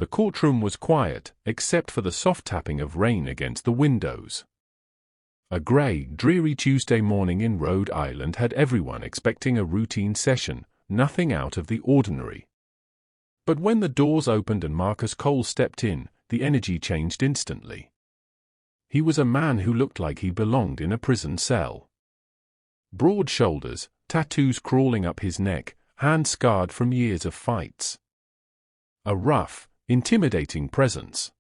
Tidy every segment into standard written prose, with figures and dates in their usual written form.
The courtroom was quiet, except for the soft tapping of rain against the windows. A grey, dreary Tuesday morning in Rhode Island had everyone expecting a routine session, nothing out of the ordinary. But when the doors opened and Marcus Cole stepped in, the energy changed instantly. He was a man who looked like he belonged in a prison cell. Broad shoulders, tattoos crawling up his neck, hands scarred from years of fights. A rough, intimidating presence.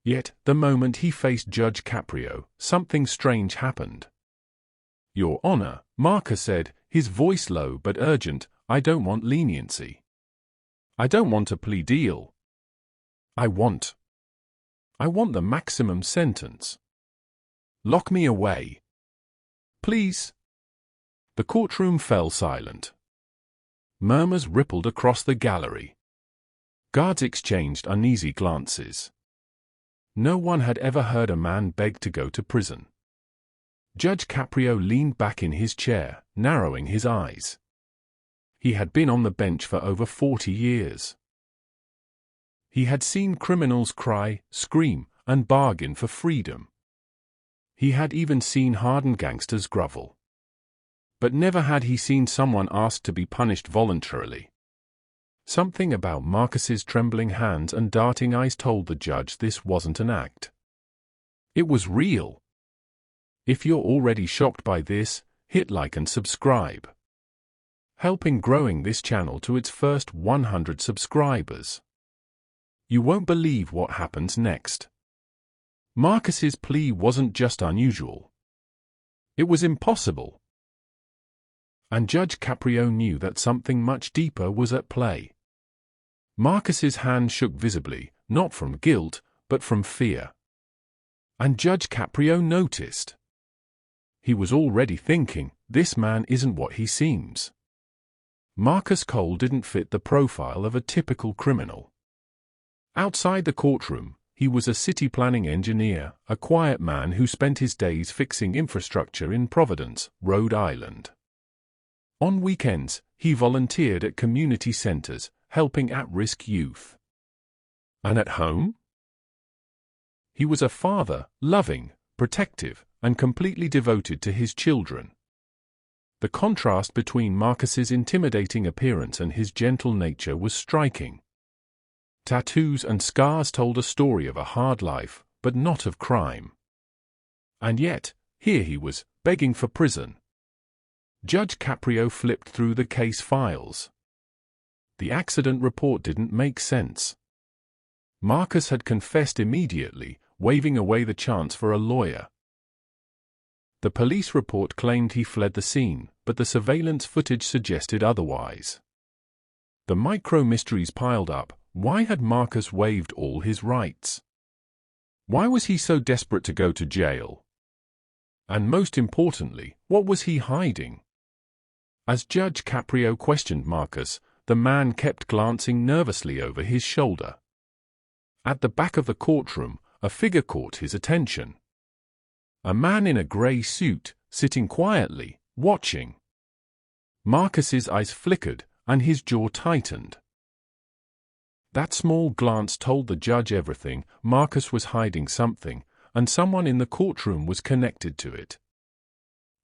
Yet, the moment he faced Judge Caprio, something strange happened. "Your Honor," Marcus said, his voice low but urgent, "I don't want leniency. I don't want a plea deal. I want the maximum sentence. Lock me away. Please." The courtroom fell silent. Murmurs rippled across the gallery. Guards exchanged uneasy glances. No one had ever heard a man beg to go to prison. Judge Caprio leaned back in his chair, narrowing his eyes. He had been on the bench for over 40 years. He had seen criminals cry, scream, and bargain for freedom. He had even seen hardened gangsters grovel. But never had he seen someone asked to be punished voluntarily. Something about Marcus's trembling hands and darting eyes told the judge this wasn't an act. It was real. If you're already shocked by this, hit like and subscribe. Helping growing this channel to its first 100 subscribers. You won't believe what happens next. Marcus's plea wasn't just unusual. It was impossible. And Judge Caprio knew that something much deeper was at play. Marcus's hand shook visibly, not from guilt, but from fear. And Judge Caprio noticed. He was already thinking, this man isn't what he seems. Marcus Cole didn't fit the profile of a typical criminal. Outside the courtroom, he was a city planning engineer, a quiet man who spent his days fixing infrastructure in Providence, Rhode Island. On weekends, he volunteered at community centers, helping at-risk youth. And at home? He was a father, loving, protective, and completely devoted to his children. The contrast between Marcus's intimidating appearance and his gentle nature was striking. Tattoos and scars told a story of a hard life, but not of crime. And yet, here he was, begging for prison. Judge Caprio flipped through the case files. The accident report didn't make sense. Marcus had confessed immediately, waving away the chance for a lawyer. The police report claimed he fled the scene, but the surveillance footage suggested otherwise. The micro-mysteries piled up. Why had Marcus waived all his rights? Why was he so desperate to go to jail? And most importantly, what was he hiding? As Judge Caprio questioned Marcus, the man kept glancing nervously over his shoulder. At the back of the courtroom, a figure caught his attention. A man in a grey suit, sitting quietly, watching. Marcus's eyes flickered, and his jaw tightened. That small glance told the judge everything. Marcus was hiding something, and someone in the courtroom was connected to it.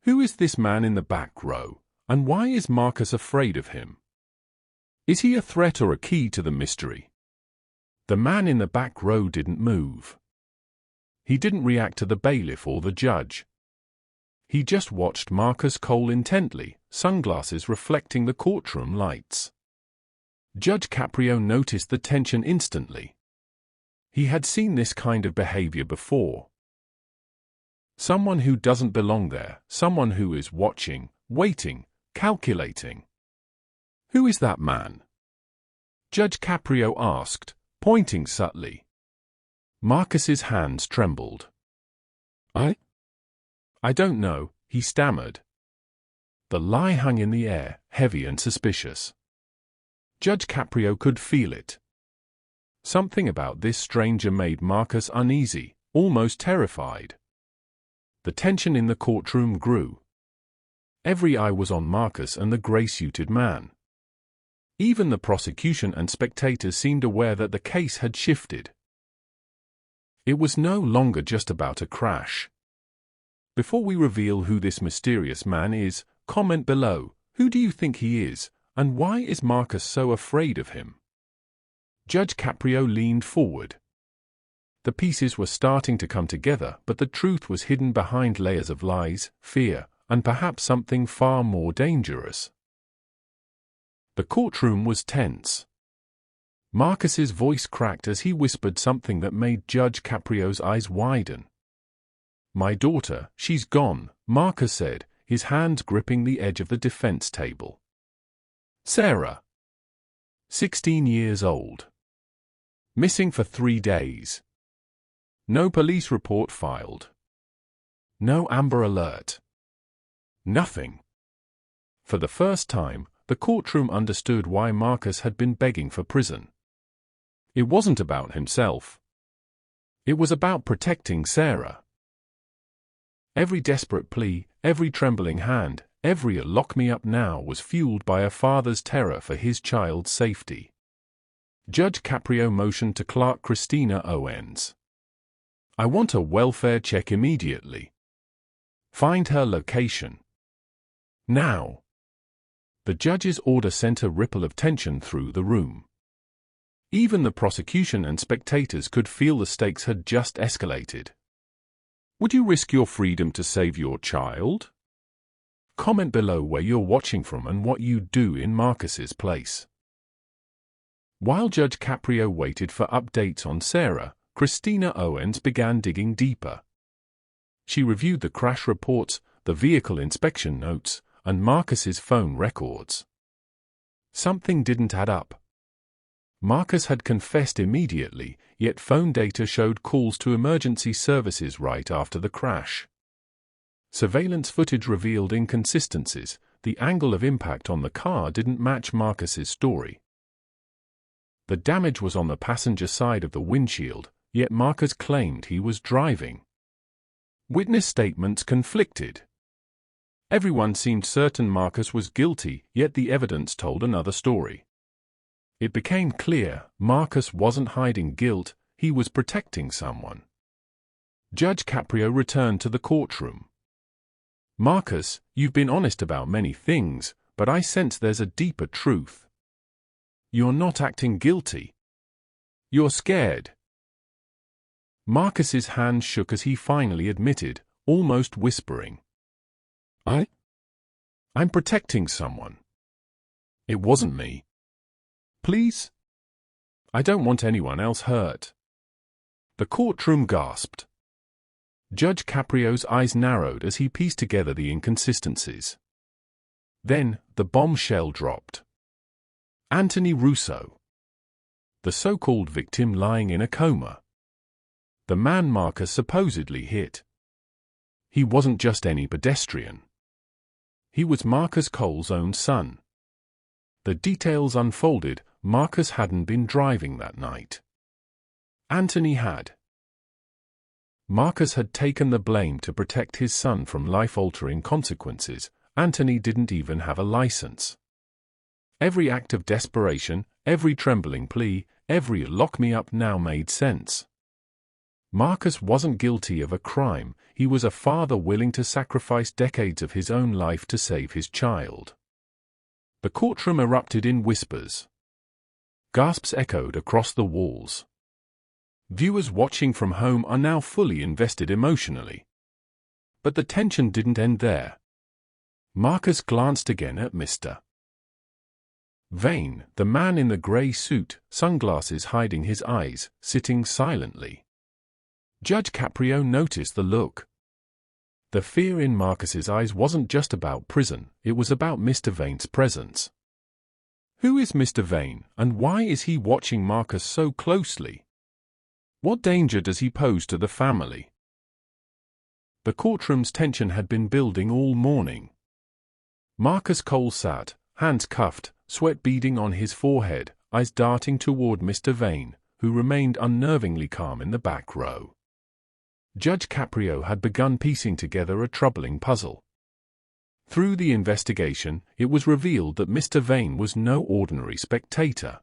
Who is this man in the back row, and why is Marcus afraid of him? Is he a threat or a key to the mystery? The man in the back row didn't move. He didn't react to the bailiff or the judge. He just watched Marcus Cole intently, sunglasses reflecting the courtroom lights. Judge Caprio noticed the tension instantly. He had seen this kind of behavior before. Someone who doesn't belong there, someone who is watching, waiting, calculating. Who is that man? Judge Caprio asked, pointing subtly. Marcus's hands trembled. I don't know, he stammered. The lie hung in the air, heavy and suspicious. Judge Caprio could feel it. Something about this stranger made Marcus uneasy, almost terrified. The tension in the courtroom grew. Every eye was on Marcus and the grey-suited man. Even the prosecution and spectators seemed aware that the case had shifted. It was no longer just about a crash. Before we reveal who this mysterious man is, comment below, who do you think he is, and why is Marcus so afraid of him? Judge Caprio leaned forward. The pieces were starting to come together, but the truth was hidden behind layers of lies, fear, and perhaps something far more dangerous. The courtroom was tense. Marcus's voice cracked as he whispered something that made Judge Caprio's eyes widen. "My daughter, she's gone," Marcus said, his hands gripping the edge of the defense table. "Sarah. 16 years old. Missing for 3 days. No police report filed. No Amber Alert. Nothing." For the first time, the courtroom understood why Marcus had been begging for prison. It wasn't about himself. It was about protecting Sarah. Every desperate plea, every trembling hand, every "lock me up now" was fueled by a father's terror for his child's safety. Judge Caprio motioned to Clerk Christina Owens. "I want a welfare check immediately. Find her location. Now." The judge's order sent a ripple of tension through the room. Even the prosecution and spectators could feel the stakes had just escalated. Would you risk your freedom to save your child? Comment below where you're watching from and what you'd do in Marcus's place. While Judge Caprio waited for updates on Sarah, Christina Owens began digging deeper. She reviewed the crash reports, the vehicle inspection notes, and Marcus's phone records. Something didn't add up. Marcus had confessed immediately, yet phone data showed calls to emergency services right after the crash. Surveillance footage revealed inconsistencies. The angle of impact on the car didn't match Marcus's story. The damage was on the passenger side of the windshield, yet Marcus claimed he was driving. Witness statements conflicted. Everyone seemed certain Marcus was guilty, yet the evidence told another story. It became clear Marcus wasn't hiding guilt, he was protecting someone. Judge Caprio returned to the courtroom. "Marcus, you've been honest about many things, but I sense there's a deeper truth. You're not acting guilty. You're scared." Marcus's hands shook as he finally admitted, almost whispering, I'm protecting someone. It wasn't me. Please? I don't want anyone else hurt." The courtroom gasped. Judge Caprio's eyes narrowed as he pieced together the inconsistencies. Then, the bombshell dropped. Anthony Russo. The so-called victim lying in a coma. The man Marcus supposedly hit. He wasn't just any pedestrian. He was Marcus Cole's own son. The details unfolded. Marcus hadn't been driving that night. Anthony had. Marcus had taken the blame to protect his son from life-altering consequences. Anthony didn't even have a license. Every act of desperation, every trembling plea, every "lock me up now" made sense. Marcus wasn't guilty of a crime, he was a father willing to sacrifice decades of his own life to save his child. The courtroom erupted in whispers. Gasps echoed across the walls. Viewers watching from home are now fully invested emotionally. But the tension didn't end there. Marcus glanced again at Mr. Vane, the man in the grey suit, sunglasses hiding his eyes, sitting silently. Judge Caprio noticed the look. The fear in Marcus's eyes wasn't just about prison, it was about Mr. Vane's presence. Who is Mr. Vane, and why is he watching Marcus so closely? What danger does he pose to the family? The courtroom's tension had been building all morning. Marcus Cole sat, hands cuffed, sweat beading on his forehead, eyes darting toward Mr. Vane, who remained unnervingly calm in the back row. Judge Caprio had begun piecing together a troubling puzzle. Through the investigation, it was revealed that Mr. Vane was no ordinary spectator.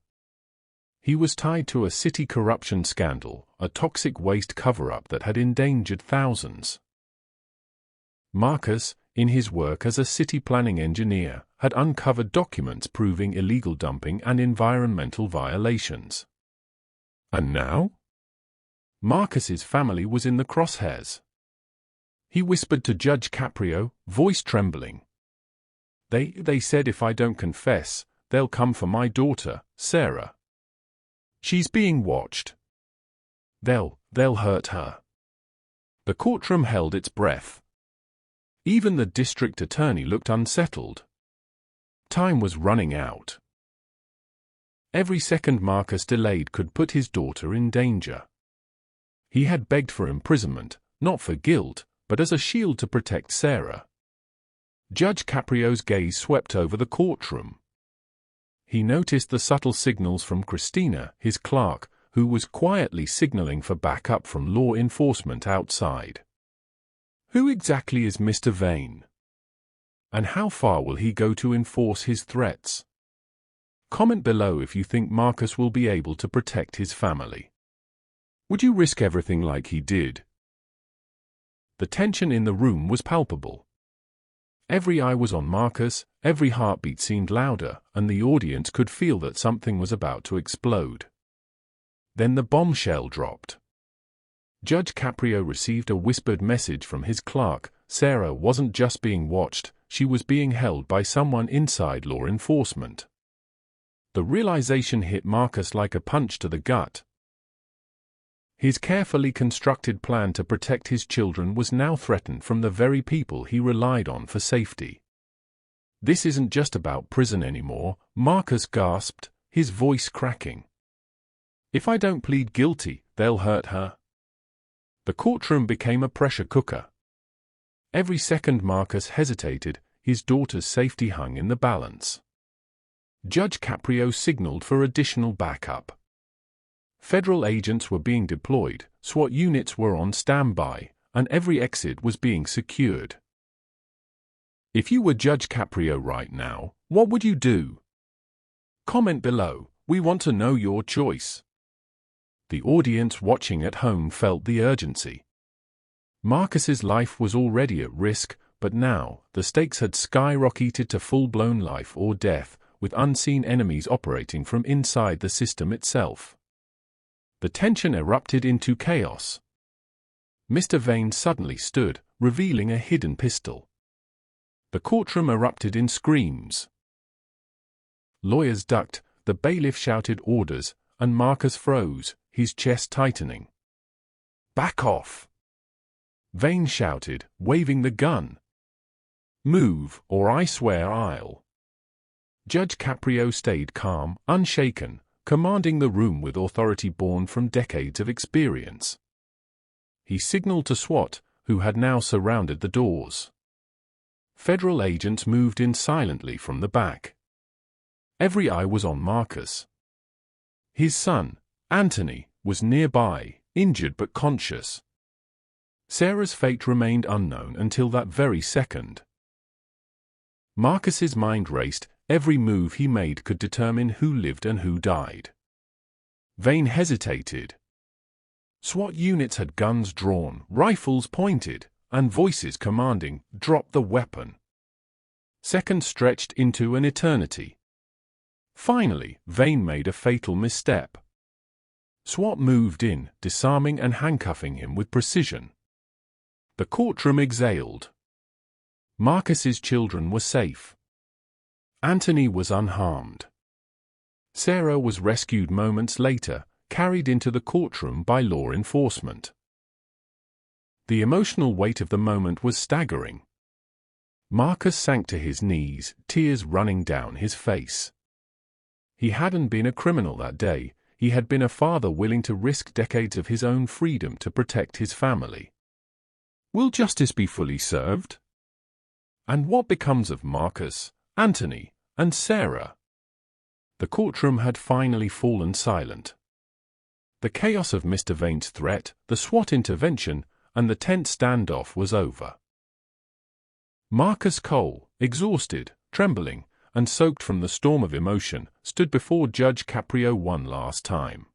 He was tied to a city corruption scandal, a toxic waste cover-up that had endangered thousands. Marcus, in his work as a city planning engineer, had uncovered documents proving illegal dumping and environmental violations. And now? Marcus's family was in the crosshairs. He whispered to Judge Caprio, voice trembling. They said if I don't confess, they'll come for my daughter, Sarah. She's being watched. They'll hurt her. The courtroom held its breath. Even the district attorney looked unsettled. Time was running out. Every second Marcus delayed could put his daughter in danger. He had begged for imprisonment, not for guilt, but as a shield to protect Sarah. Judge Caprio's gaze swept over the courtroom. He noticed the subtle signals from Christina, his clerk, who was quietly signaling for backup from law enforcement outside. Who exactly is Mr. Vane? And how far will he go to enforce his threats? Comment below if you think Marcus will be able to protect his family. Would you risk everything like he did? The tension in the room was palpable. Every eye was on Marcus, every heartbeat seemed louder, and the audience could feel that something was about to explode. Then the bombshell dropped. Judge Caprio received a whispered message from his clerk. Sarah wasn't just being watched, she was being held by someone inside law enforcement. The realization hit Marcus like a punch to the gut. His carefully constructed plan to protect his children was now threatened from the very people he relied on for safety. This isn't just about prison anymore, Marcus gasped, his voice cracking. If I don't plead guilty, they'll hurt her. The courtroom became a pressure cooker. Every second Marcus hesitated, his daughter's safety hung in the balance. Judge Caprio signaled for additional backup. Federal agents were being deployed, SWAT units were on standby, and every exit was being secured. If you were Judge Caprio right now, what would you do? Comment below, we want to know your choice. The audience watching at home felt the urgency. Marcus's life was already at risk, but now, the stakes had skyrocketed to full-blown life or death, with unseen enemies operating from inside the system itself. The tension erupted into chaos. Mr. Vane suddenly stood, revealing a hidden pistol. The courtroom erupted in screams. Lawyers ducked, the bailiff shouted orders, and Marcus froze, his chest tightening. Back off! Vane shouted, waving the gun. Move, or I swear I'll. Judge Caprio stayed calm, unshaken, commanding the room with authority born from decades of experience. He signaled to SWAT, who had now surrounded the doors. Federal agents moved in silently from the back. Every eye was on Marcus. His son, Anthony, was nearby, injured but conscious. Sarah's fate remained unknown until that very second. Marcus's mind raced. Every move he made could determine who lived and who died. Vane hesitated. SWAT units had guns drawn, rifles pointed, and voices commanding, "Drop the weapon." Seconds stretched into an eternity. Finally, Vane made a fatal misstep. SWAT moved in, disarming and handcuffing him with precision. The courtroom exhaled. Marcus's children were safe. Anthony was unharmed. Sarah was rescued moments later, carried into the courtroom by law enforcement. The emotional weight of the moment was staggering. Marcus sank to his knees, tears running down his face. He hadn't been a criminal that day, he had been a father willing to risk decades of his own freedom to protect his family. Will justice be fully served? And what becomes of Marcus, Anthony, and Sarah? The courtroom had finally fallen silent. The chaos of Mr. Vane's threat, the SWAT intervention, and the tense standoff was over. Marcus Cole, exhausted, trembling, and soaked from the storm of emotion, stood before Judge Caprio one last time.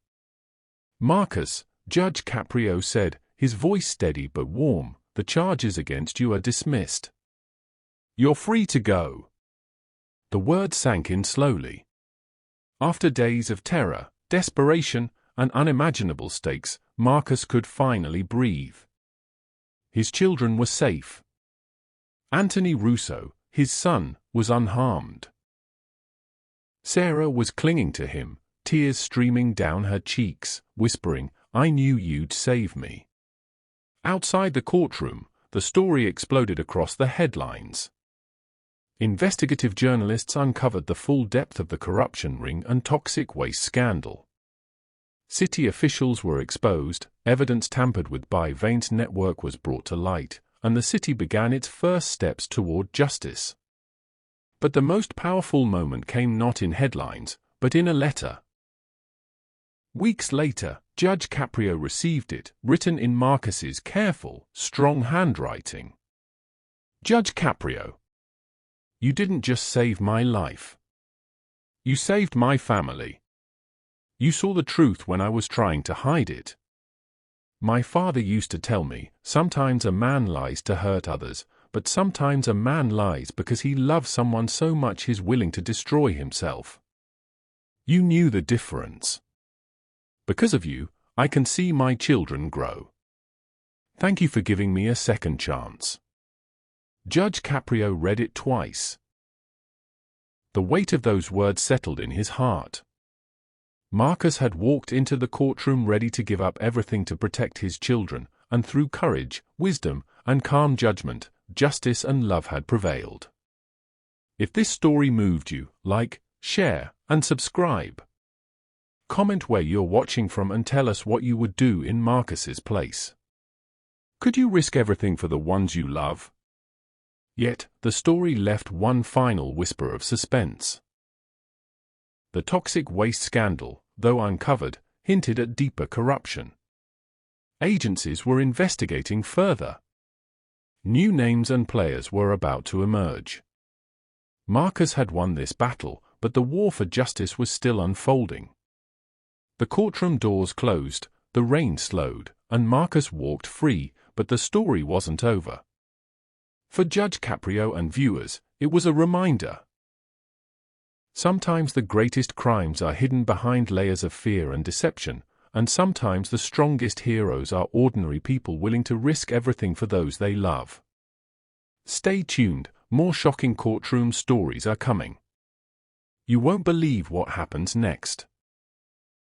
"Marcus," Judge Caprio said, his voice steady but warm, "the charges against you are dismissed. You're free to go." The words sank in slowly. After days of terror, desperation, and unimaginable stakes, Marcus could finally breathe. His children were safe. Anthony Russo, his son, was unharmed. Sarah was clinging to him, tears streaming down her cheeks, whispering, "I knew you'd save me." Outside the courtroom, the story exploded across the headlines. Investigative journalists uncovered the full depth of the corruption ring and toxic waste scandal. City officials were exposed, evidence tampered with by Vane's network was brought to light, and the city began its first steps toward justice. But the most powerful moment came not in headlines, but in a letter. Weeks later, Judge Caprio received it, written in Marcus's careful, strong handwriting. "Judge Caprio, you didn't just save my life. You saved my family. You saw the truth when I was trying to hide it. My father used to tell me, sometimes a man lies to hurt others, but sometimes a man lies because he loves someone so much he's willing to destroy himself. You knew the difference. Because of you, I can see my children grow. Thank you for giving me a second chance." Judge Caprio read it twice. The weight of those words settled in his heart. Marcus had walked into the courtroom ready to give up everything to protect his children, and through courage, wisdom, and calm judgment, justice and love had prevailed. If this story moved you, like, share, and subscribe. Comment where you're watching from and tell us what you would do in Marcus's place. Could you risk everything for the ones you love? Yet, the story left one final whisper of suspense. The toxic waste scandal, though uncovered, hinted at deeper corruption. Agencies were investigating further. New names and players were about to emerge. Marcus had won this battle, but the war for justice was still unfolding. The courtroom doors closed, the rain slowed, and Marcus walked free, but the story wasn't over. For Judge Caprio and viewers, it was a reminder. Sometimes the greatest crimes are hidden behind layers of fear and deception, and sometimes the strongest heroes are ordinary people willing to risk everything for those they love. Stay tuned, more shocking courtroom stories are coming. You won't believe what happens next.